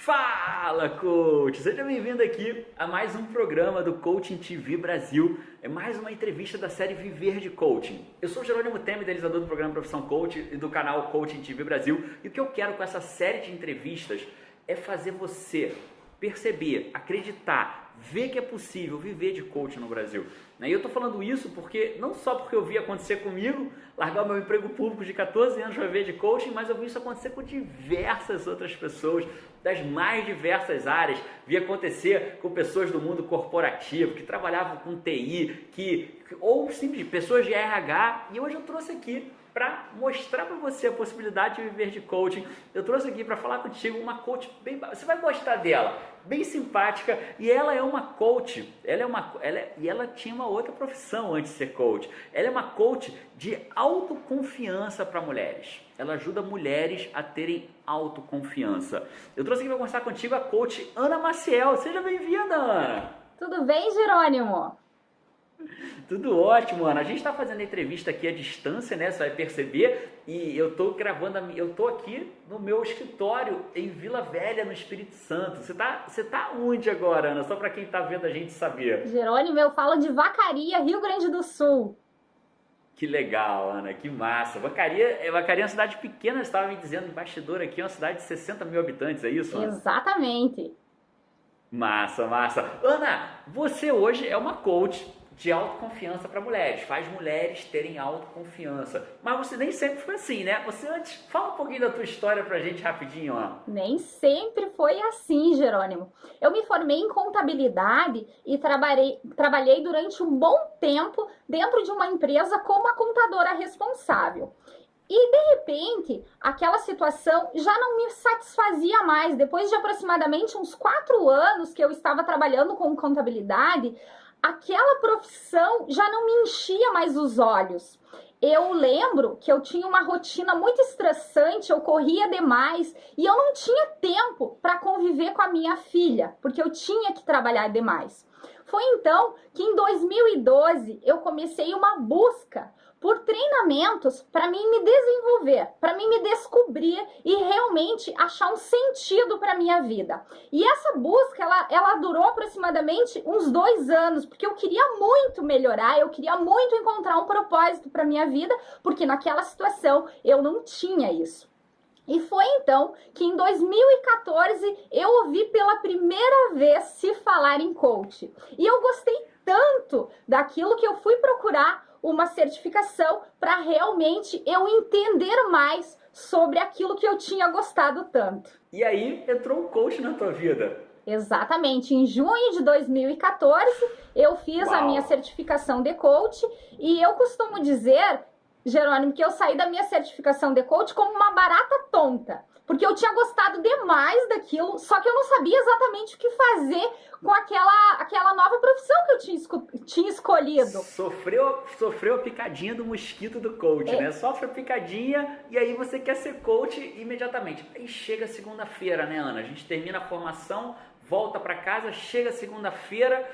Fala, coach! Seja bem-vindo aqui a mais um programa do Coaching TV Brasil. É mais uma entrevista da série Viver de Coaching. Eu sou o Jerônimo Temer, idealizador do programa Profissão Coach e do canal Coaching TV Brasil. E o que eu quero com essa série de entrevistas é fazer você perceber, acreditar, ver que é possível viver de coaching no Brasil. E eu estou falando isso porque, não só porque eu vi acontecer comigo, largar o meu emprego público de 14 anos para viver de coaching, mas eu vi isso acontecer com diversas outras pessoas, das mais diversas áreas. Vi acontecer com pessoas do mundo corporativo, que trabalhavam com TI, ou simplesmente pessoas de RH, e hoje eu trouxe aqui para mostrar para você a possibilidade de viver de coaching. Eu trouxe aqui para falar contigo uma coach bem... Você vai gostar dela, bem simpática, e ela é uma coach. Ela tinha uma outra profissão antes de ser coach. Ela é uma coach de autoconfiança para mulheres. Ela ajuda mulheres a terem autoconfiança. Eu trouxe aqui para conversar contigo a coach Ana Maciel. Seja bem-vinda, Ana! Tudo bem, Jerônimo? Tudo ótimo, Ana. A gente está fazendo a entrevista aqui à distância, né? Você vai perceber. E eu estou gravando, eu estou aqui no meu escritório em Vila Velha, no Espírito Santo. Você tá onde agora, Ana? Só para quem está vendo a gente saber. Jerônimo, eu falo de Vacaria, Rio Grande do Sul. Que legal, Ana, que massa. Vacaria é uma cidade pequena, você estava me dizendo, bastidor aqui, é uma cidade de 60 mil habitantes, é isso, Ana? Exatamente. Massa, massa. Ana, você hoje é uma coach de autoconfiança para mulheres, faz mulheres terem autoconfiança. Mas você nem sempre foi assim, né? Você antes, fala um pouquinho da tua história pra gente rapidinho, ó. Nem sempre foi assim, Jerônimo. Eu me formei em contabilidade e trabalhei durante um bom tempo dentro de uma empresa como a contadora responsável. E, de repente, aquela situação já não me satisfazia mais. Depois de aproximadamente uns 4 anos que eu estava trabalhando com contabilidade, aquela profissão já não me enchia mais os olhos. Eu lembro que eu tinha uma rotina muito estressante, eu corria demais e eu não tinha tempo para conviver com a minha filha, porque eu tinha que trabalhar demais. Foi então que em 2012 eu comecei uma busca por treinamentos para mim me desenvolver, para mim me descobrir e realmente achar um sentido para minha vida. E essa busca, ela durou aproximadamente uns 2 anos, porque eu queria muito melhorar, eu queria muito encontrar um propósito para minha vida, porque naquela situação eu não tinha isso. E foi então que em 2014 eu ouvi pela primeira vez se falar em coach. E eu gostei tanto daquilo que eu fui procurar uma certificação para realmente eu entender mais sobre aquilo que eu tinha gostado tanto. E aí entrou um coach na tua vida? Exatamente, em junho de 2014 eu fiz a minha certificação de coach e eu costumo dizer, Jerônimo, que eu saí da minha certificação de coach como uma barata tonta, porque eu tinha gostado demais daquilo, só que eu não sabia exatamente o que fazer com aquela nova profissão que eu tinha escolhido. Sofreu a picadinha do mosquito do coach, né? Sofre a picadinha e aí você quer ser coach imediatamente. Aí chega segunda-feira, né, Ana? A gente termina a formação, volta para casa, chega segunda-feira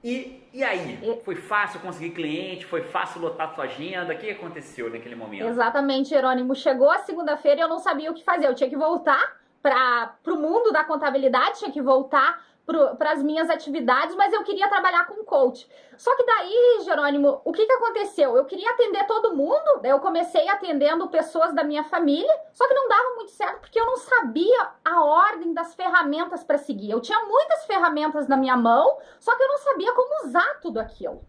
e aí? Foi fácil conseguir cliente? Foi fácil lotar sua agenda? O que aconteceu naquele momento? Exatamente, Jerônimo. Chegou a segunda-feira e eu não sabia o que fazer. Eu tinha que voltar para o mundo da contabilidade, tinha que voltar para as minhas atividades, mas eu queria trabalhar com coach. Só que daí, Jerônimo, o que aconteceu? Eu queria atender todo mundo, eu comecei atendendo pessoas da minha família, só que não dava muito certo porque eu não sabia a ordem das ferramentas para seguir. Eu tinha muitas ferramentas na minha mão, só que eu não sabia como usar tudo aquilo.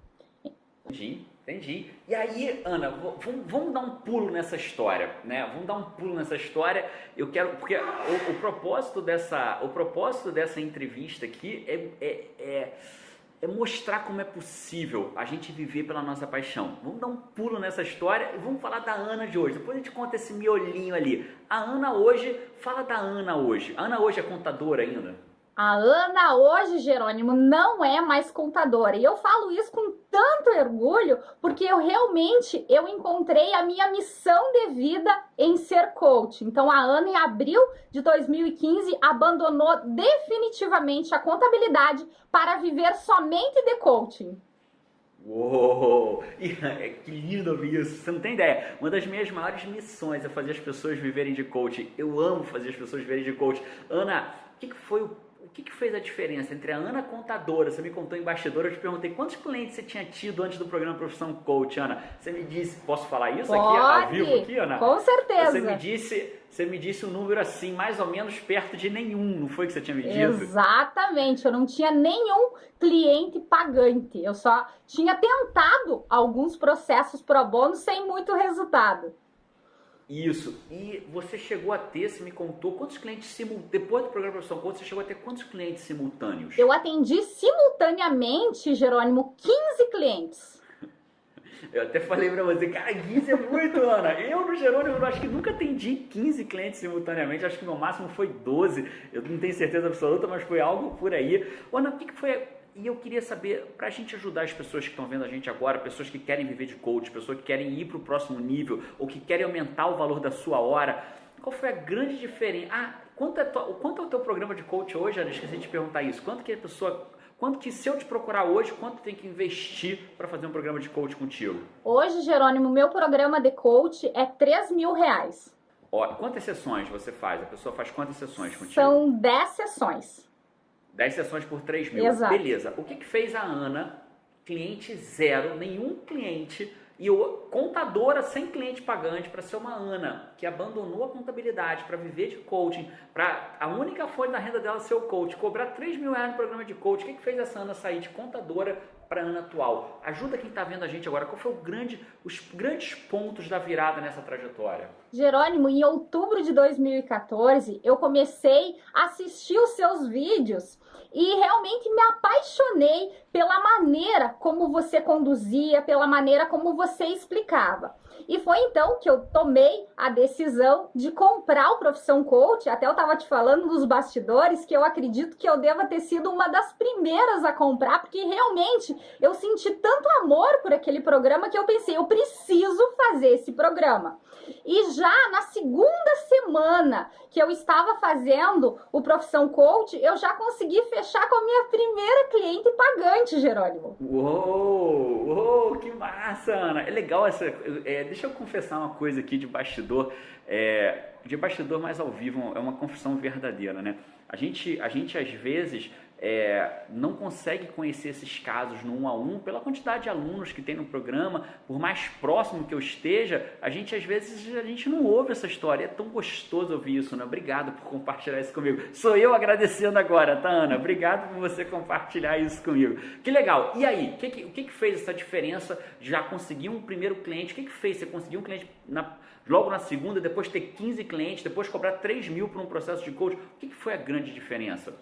Entendi. E aí, Ana, vamos dar um pulo nessa história, né? Vamos dar um pulo nessa história. Eu quero, porque o propósito dessa entrevista aqui é mostrar como é possível a gente viver pela nossa paixão. Vamos dar um pulo nessa história e vamos falar da Ana de hoje. Depois a gente conta esse miolinho ali. A Ana hoje, fala da Ana hoje. A Ana hoje é contadora ainda? A Ana hoje, Jerônimo, não é mais contadora. E eu falo isso com tanto orgulho porque eu realmente encontrei a minha missão de vida em ser coach. Então a Ana, em abril de 2015, abandonou definitivamente a contabilidade para viver somente de coaching. Uou! Que lindo ouvir isso, você não tem ideia. Uma das minhas maiores missões é fazer as pessoas viverem de coaching. Eu amo fazer as pessoas viverem de coaching. Ana, o que fez a diferença entre a Ana contadora, você me contou em bastidor, eu te perguntei quantos clientes você tinha tido antes do programa Profissão Coach, Ana? Você me disse, posso falar isso Pode, aqui ao vivo aqui, Ana? Com certeza. Você me disse um número assim, mais ou menos perto de nenhum, não foi que você tinha me dito? Exatamente, eu não tinha nenhum cliente pagante, eu só tinha tentado alguns processos pro bono sem muito resultado. Isso, e você chegou a ter, você me contou, quantos clientes depois do programa Profissão Coach, você chegou a ter quantos clientes simultâneos? Eu atendi simultaneamente, Jerônimo, 15 clientes. Eu até falei pra você, cara, 15 é muito, Ana. Eu, no Jerônimo, eu acho que nunca atendi 15 clientes simultaneamente, acho que meu máximo foi 12. Eu não tenho certeza absoluta, mas foi algo por aí. Ana, o que foi... E eu queria saber, pra gente ajudar as pessoas que estão vendo a gente agora, pessoas que querem viver de coach, pessoas que querem ir pro próximo nível, ou que querem aumentar o valor da sua hora, qual foi a grande diferença? Quanto é o teu programa de coach hoje, Ana? Esqueci de te perguntar isso. Quanto que se eu te procurar hoje, quanto tem que investir para fazer um programa de coach contigo? Hoje, Jerônimo, meu programa de coach é R$3.000. Ó, quantas sessões você faz? A pessoa faz quantas sessões contigo? São 10 sessões. 10 sessões por 3 mil. Exato. Beleza. O que fez a Ana, cliente zero, nenhum cliente, e contadora sem cliente pagante, para ser uma Ana que abandonou a contabilidade para viver de coaching, para a única fonte da renda dela ser o coach, cobrar R$3.000 no programa de coach? O que fez essa Ana sair de contadora para a Ana atual? Ajuda quem está vendo a gente agora. Qual foi os grandes pontos da virada nessa trajetória? Jerônimo, em outubro de 2014, eu comecei a assistir os seus vídeos e realmente me apaixonei pela maneira como você conduzia, pela maneira como você explicava. E foi então que eu tomei a decisão de comprar o Profissão Coach. Até eu estava te falando nos bastidores que eu acredito que eu deva ter sido uma das primeiras a comprar, porque realmente eu senti tanto amor por aquele programa que eu pensei, eu preciso fazer esse programa. E já na segunda semana que eu estava fazendo o Profissão Coach, eu já consegui fechar com a minha primeira cliente pagante, Jerônimo. Uou, que massa, Ana. É legal essa... deixa eu confessar uma coisa aqui de bastidor. De bastidor mais ao vivo, é uma confissão verdadeira, né? A gente às vezes... não consegue conhecer esses casos no 1 a 1 pela quantidade de alunos que tem no programa. Por mais próximo que eu esteja, às vezes a gente não ouve essa história. É tão gostoso ouvir isso, né? Obrigado por compartilhar isso comigo. Sou eu agradecendo agora, tá, Ana? Obrigado por você compartilhar isso comigo. Que legal. E aí, o que fez essa diferença de já conseguir um primeiro cliente? O que fez você conseguir um cliente logo na segunda, depois ter 15 clientes, depois cobrar 3 mil por um processo de coach? O que foi a grande diferença?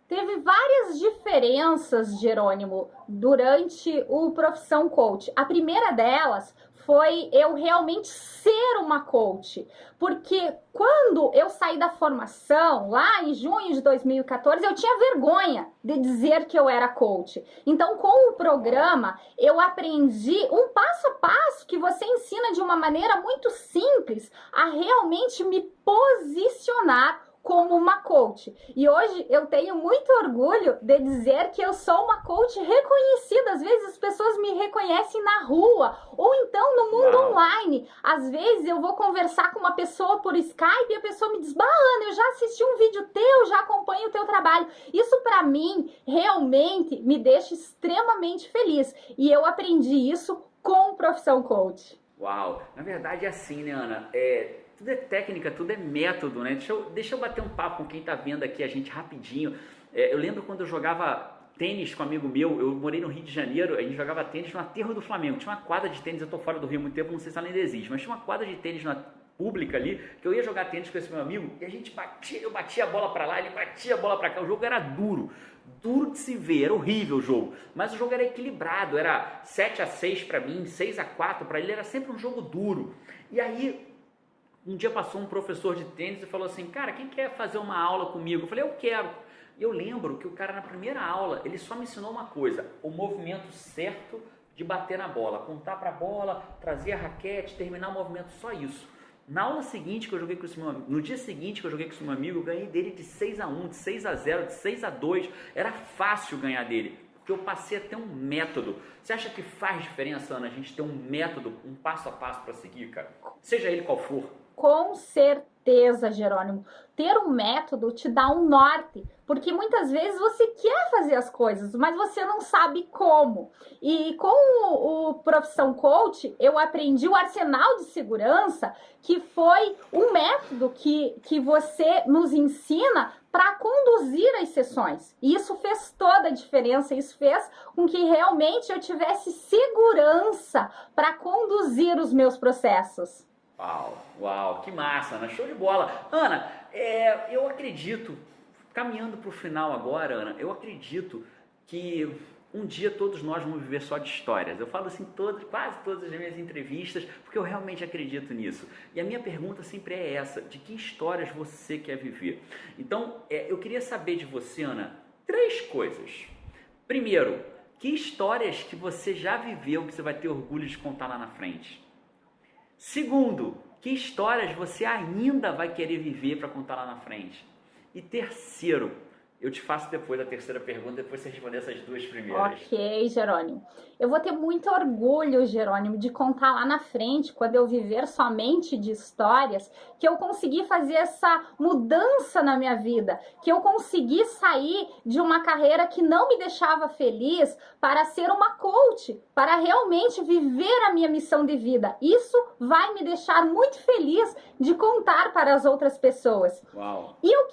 Teve várias diferenças, Jerônimo, durante o Profissão Coach. A primeira delas foi eu realmente ser uma coach, porque quando eu saí da formação, lá em junho de 2014, eu tinha vergonha de dizer que eu era coach. Então, com o programa, eu aprendi um passo a passo que você ensina de uma maneira muito simples a realmente me posicionar como uma coach. E hoje eu tenho muito orgulho de dizer que eu sou uma coach reconhecida. Às vezes as pessoas me reconhecem na rua ou então no mundo online. Às vezes eu vou conversar com uma pessoa por Skype e a pessoa me diz: Ana, eu já assisti um vídeo teu, já acompanho o teu trabalho. Isso para mim realmente me deixa extremamente feliz. E eu aprendi isso com o Profissão Coach. Uau! Na verdade é assim, né, Ana? Tudo é técnica, tudo é método, né? Deixa eu bater um papo com quem tá vendo aqui a gente rapidinho. Eu lembro quando eu jogava tênis com um amigo meu, eu morei no Rio de Janeiro, a gente jogava tênis no aterro do Flamengo. Tinha uma quadra de tênis, eu tô fora do Rio há muito tempo, não sei se ela ainda existe, mas tinha uma quadra de tênis na pública ali, que eu ia jogar tênis com esse meu amigo e a gente eu batia a bola pra lá, ele batia a bola pra cá. O jogo era duro de se ver, era horrível o jogo, mas o jogo era equilibrado, era 7-6 pra mim, 6-4 pra ele, era sempre um jogo duro. E aí um dia passou um professor de tênis e falou assim: cara, quem quer fazer uma aula comigo? Eu falei: eu quero. E eu lembro que o cara na primeira aula, ele só me ensinou uma coisa: o movimento certo de bater na bola, apontar para a bola, trazer a raquete, terminar o movimento, só isso. Na aula seguinte que eu joguei com esse meu amigo, no dia seguinte que eu joguei com esse meu amigo, eu ganhei dele de 6-1, de 6-0, de 6-2, era fácil ganhar dele, porque eu passei a ter um método. Você acha que faz diferença, Ana, a gente ter um método, um passo a passo para seguir, cara? Seja ele qual for. Com certeza, Jerônimo. Ter um método te dá um norte porque muitas vezes você quer fazer as coisas, mas você não sabe como. E com o Profissão Coach, eu aprendi o arsenal de segurança, que foi um método que você nos ensina para conduzir as sessões. E isso fez toda a diferença, isso fez com que realmente eu tivesse segurança para conduzir os meus processos. Uau, que massa, Ana, show de bola. Ana, eu acredito, caminhando para o final agora, Ana, eu acredito que um dia todos nós vamos viver só de histórias. Eu falo assim quase todas as minhas entrevistas, porque eu realmente acredito nisso. E a minha pergunta sempre é essa, de que histórias você quer viver? Então, eu queria saber de você, Ana, 3 coisas. Primeiro, que histórias que você já viveu que você vai ter orgulho de contar lá na frente? Segundo, que histórias você ainda vai querer viver para contar lá na frente? E terceiro, eu te faço depois a terceira pergunta, depois você responder essas 2 primeiras. Ok, Jerônimo. Eu vou ter muito orgulho, Jerônimo, de contar lá na frente, quando eu viver somente de histórias, que eu consegui fazer essa mudança na minha vida, que eu consegui sair de uma carreira que não me deixava feliz para ser uma coach, para realmente viver a minha missão de vida. Isso vai me deixar muito feliz de contar para as outras pessoas. Uau. E eu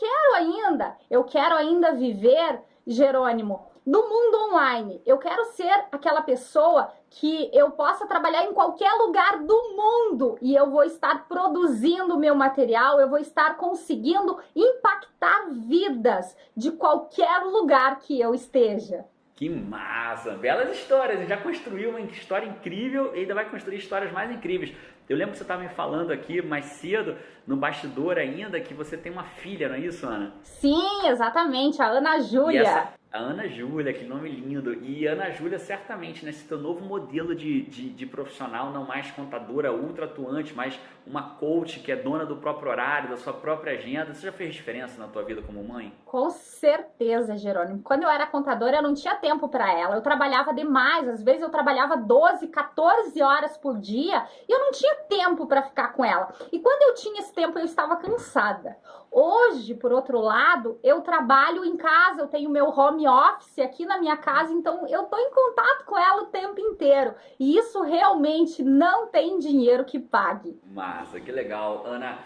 quero ainda viver, Jerônimo, no mundo online. Eu quero ser aquela pessoa que eu possa trabalhar em qualquer lugar do mundo e eu vou estar produzindo o meu material, eu vou estar conseguindo impactar vidas de qualquer lugar que eu esteja. Que massa! Belas histórias! Você já construiu uma história incrível e ainda vai construir histórias mais incríveis. Eu lembro que você estava me falando aqui mais cedo, no bastidor ainda, que você tem uma filha, não é isso, Ana? Sim, exatamente, a Ana Júlia. A Ana Júlia, que nome lindo. E Ana Júlia, certamente, nesse teu novo modelo de profissional, não mais contadora ultra atuante, mas uma coach que é dona do próprio horário, da sua própria agenda. Isso já fez diferença na tua vida como mãe? Com certeza, Jerônimo. Quando eu era contadora, eu não tinha tempo para ela. Eu trabalhava demais. Às vezes eu trabalhava 12, 14 horas por dia e eu não tinha tempo para ficar com ela. E quando eu tinha esse tempo, eu estava cansada. Hoje, por outro lado, eu trabalho em casa, eu tenho meu home office aqui na minha casa, então eu tô em contato com ela o tempo inteiro. E isso realmente não tem dinheiro que pague. Massa, que legal. Ana,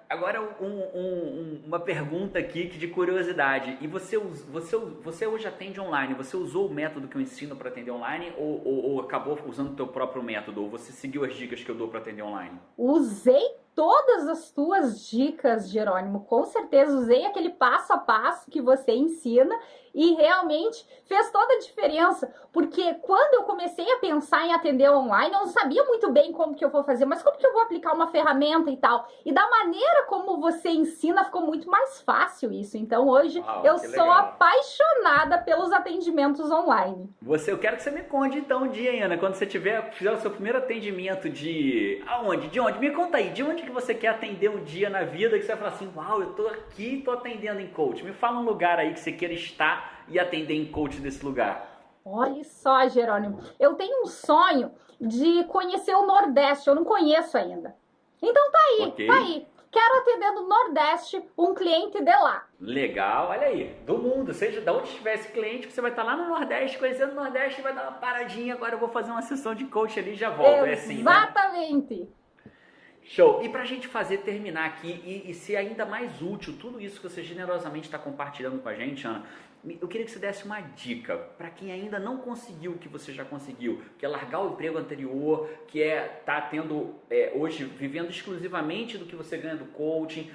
agora uma pergunta aqui de curiosidade. E você hoje atende online? Você usou o método que eu ensino para atender online ou acabou usando o teu próprio método? Ou você seguiu as dicas que eu dou para atender online? Usei todas as tuas dicas, Jerônimo. Com certeza usei aquele passo a passo que você ensina e realmente fez toda a diferença, porque quando eu comecei a pensar em atender online, eu não sabia muito bem como que eu vou fazer, mas como que eu vou aplicar uma ferramenta e tal. E da maneira como você ensina, ficou muito mais fácil isso. Então hoje eu sou apaixonada pelos atendimentos online. Eu quero que você me conte então um dia, Ana, quando você fizer o seu primeiro atendimento de aonde? De onde? Me conta aí, de onde que você quer atender um dia na vida que você vai falar assim, uau, eu tô aqui, tô atendendo em coach. Me fala um lugar aí que você queira estar e atender em coach desse lugar. Olha só, Jerônimo, eu tenho um sonho de conhecer o Nordeste, eu não conheço ainda. Então tá aí. Quero atender no Nordeste um cliente de lá. Legal, olha aí, do mundo, seja de onde estiver esse cliente, você vai estar lá no Nordeste, conhecendo o Nordeste, vai dar uma paradinha, agora eu vou fazer uma sessão de coach ali e já volto, é assim, né? Exatamente. Show! E pra gente terminar aqui e ser ainda mais útil, tudo isso que você generosamente está compartilhando com a gente, Ana, eu queria que você desse uma dica para quem ainda não conseguiu o que você já conseguiu, que é largar o emprego anterior, que tá tendo hoje, vivendo exclusivamente do que você ganha do coaching,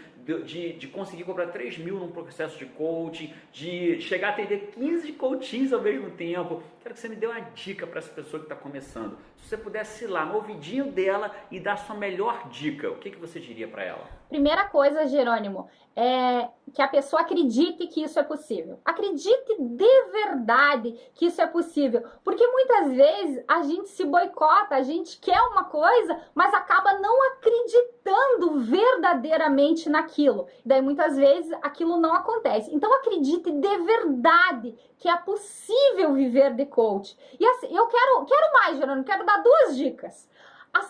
de conseguir cobrar 3 mil num processo de coaching, de chegar a atender 15 coachings ao mesmo tempo. Quero que você me dê uma dica para essa pessoa que está começando. Se você pudesse ir lá no ouvidinho dela e dar a sua melhor dica, o que você diria para ela? Primeira coisa, Jerônimo, é que a pessoa acredite que isso é possível. Acredite de verdade que isso é possível. Porque muitas vezes a gente se boicota, a gente quer uma coisa, mas acaba não acreditando verdadeiramente naquilo. Daí muitas vezes aquilo não acontece. Então acredite de verdade que é possível viver de coach. E assim, eu quero mais, Jerônimo, quero dar 2 dicas. A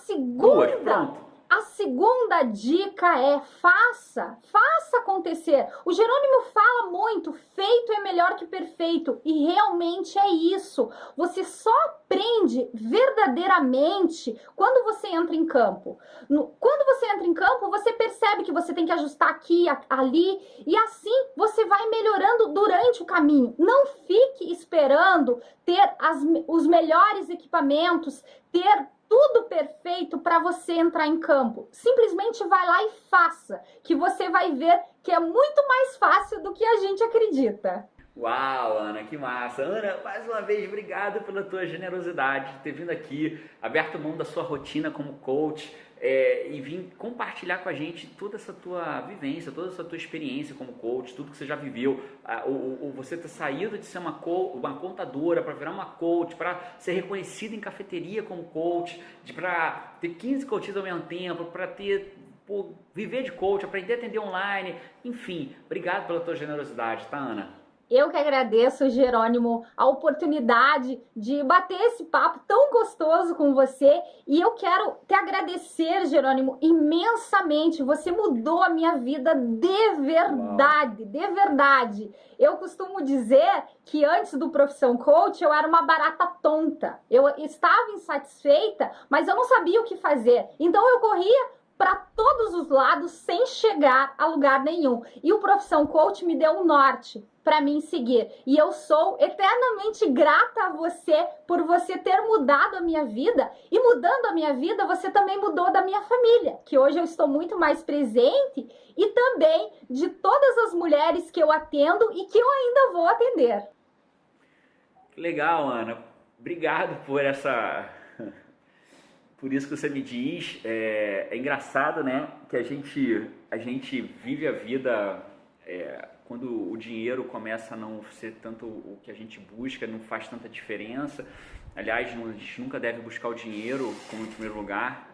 segunda dica é faça acontecer. O Jerônimo fala muito, feito é melhor que perfeito, e realmente é isso. Você só aprende verdadeiramente quando você entra em campo. Quando você entra em campo, você percebe que você tem que ajustar aqui, ali, e assim você vai melhorando durante o caminho. Não fique esperando ter os melhores equipamentos, ter tudo perfeito para você entrar em campo. Simplesmente vai lá e faça, que você vai ver que é muito mais fácil do que a gente acredita. Uau, Ana, que massa. Ana, mais uma vez, obrigado pela tua generosidade de ter vindo aqui, aberto mão da sua rotina como coach e vir compartilhar com a gente toda essa tua vivência, toda essa tua experiência como coach, tudo que você já viveu, você ter saído de ser uma contadora para virar uma coach, para ser reconhecida em cafeteria como coach, para ter 15 coaches ao mesmo tempo, para ter... viver de coach, aprender a atender online, enfim, obrigado pela tua generosidade, tá, Ana? Eu que agradeço, Jerônimo, a oportunidade de bater esse papo tão gostoso com você, e eu quero te agradecer, Jerônimo, imensamente. Você mudou a minha vida de verdade, de verdade. Eu costumo dizer que antes do Profissão Coach eu era uma barata tonta. Eu estava insatisfeita, mas eu não sabia o que fazer. Então eu corria para todos os lados sem chegar a lugar nenhum. E o Profissão Coach me deu um norte para mim seguir. E eu sou eternamente grata a você por você ter mudado a minha vida. E mudando a minha vida, você também mudou da minha família, que hoje eu estou muito mais presente, e também de todas as mulheres que eu atendo e que eu ainda vou atender. Legal, Ana. Obrigado por por isso que você me diz. É engraçado, né, que a gente vive a vida quando o dinheiro começa a não ser tanto o que a gente busca, não faz tanta diferença. Aliás, a gente nunca deve buscar o dinheiro como em primeiro lugar,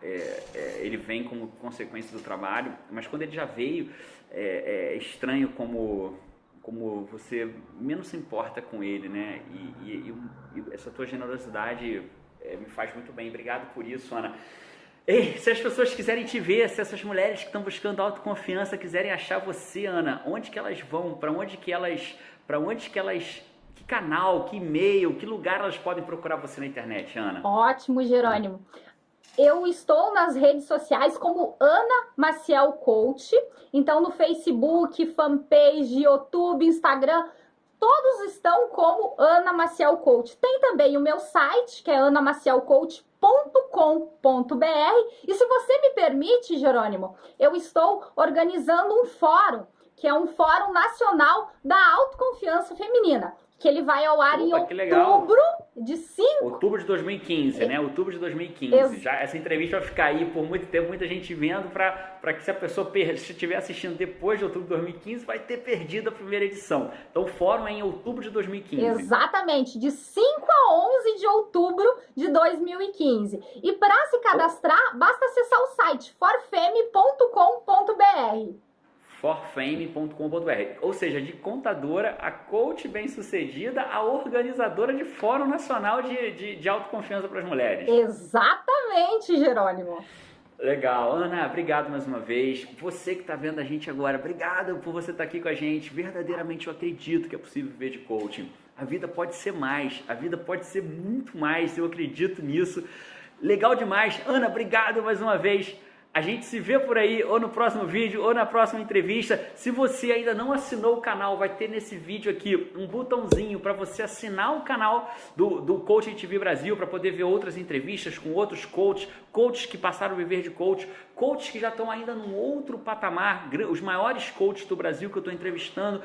ele vem como consequência do trabalho, mas quando ele já veio, é estranho como você menos se importa com ele, né? E essa tua generosidade me faz muito bem. Obrigado por isso, Ana. Ei, se as pessoas quiserem te ver, se essas mulheres que estão buscando autoconfiança quiserem achar você, Ana, onde que elas vão? Que canal, que e-mail, que lugar elas podem procurar você na internet, Ana? Ótimo, Jerônimo. Eu estou nas redes sociais como Ana Maciel Coach. Então, no Facebook, fanpage, YouTube, Instagram, todos estão como Ana Maciel Coach. Tem também o meu site, que é anamacielcoach.com.br. E se você me permite, Jerônimo, eu estou organizando um fórum, que é um fórum nacional da autoconfiança feminina, que ele vai ao ar em outubro de 5. Outubro de 2015, né? Outubro de 2015. Já essa entrevista vai ficar aí por muito tempo, muita gente vendo, para que se a pessoa estiver assistindo depois de outubro de 2015, vai ter perdido a primeira edição. Então o fórum é em outubro de 2015. Exatamente, de 5 a 11 de outubro de 2015. E para se cadastrar, basta acessar o site forfeme.com.br. forfame.com.br, ou seja, de contadora a coach bem-sucedida, a organizadora de Fórum Nacional de Autoconfiança para as Mulheres. Exatamente, Jerônimo. Legal. Ana, obrigado mais uma vez. Você que está vendo a gente agora, obrigado por você estar aqui com a gente. Verdadeiramente eu acredito que é possível viver de coaching. A vida pode ser mais, a vida pode ser muito mais, eu acredito nisso. Legal demais. Ana, obrigado mais uma vez. A gente se vê por aí, ou no próximo vídeo, ou na próxima entrevista. Se você ainda não assinou o canal, vai ter nesse vídeo aqui um botãozinho para você assinar o canal do Coaching TV Brasil, para poder ver outras entrevistas com outros coaches que passaram a viver de coaches que já estão ainda num outro patamar, os maiores coaches do Brasil que eu estou entrevistando,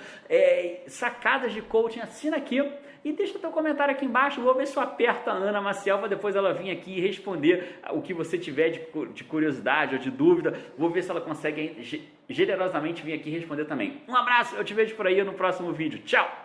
sacadas de coaching. Assina aqui e deixa o teu comentário aqui embaixo. Vou ver se eu aperto a Ana Maciel para depois ela vir aqui e responder o que você tiver de curiosidade ou de dúvida. Vou ver se ela consegue generosamente vir aqui responder também. Um abraço, eu te vejo por aí no próximo vídeo. Tchau!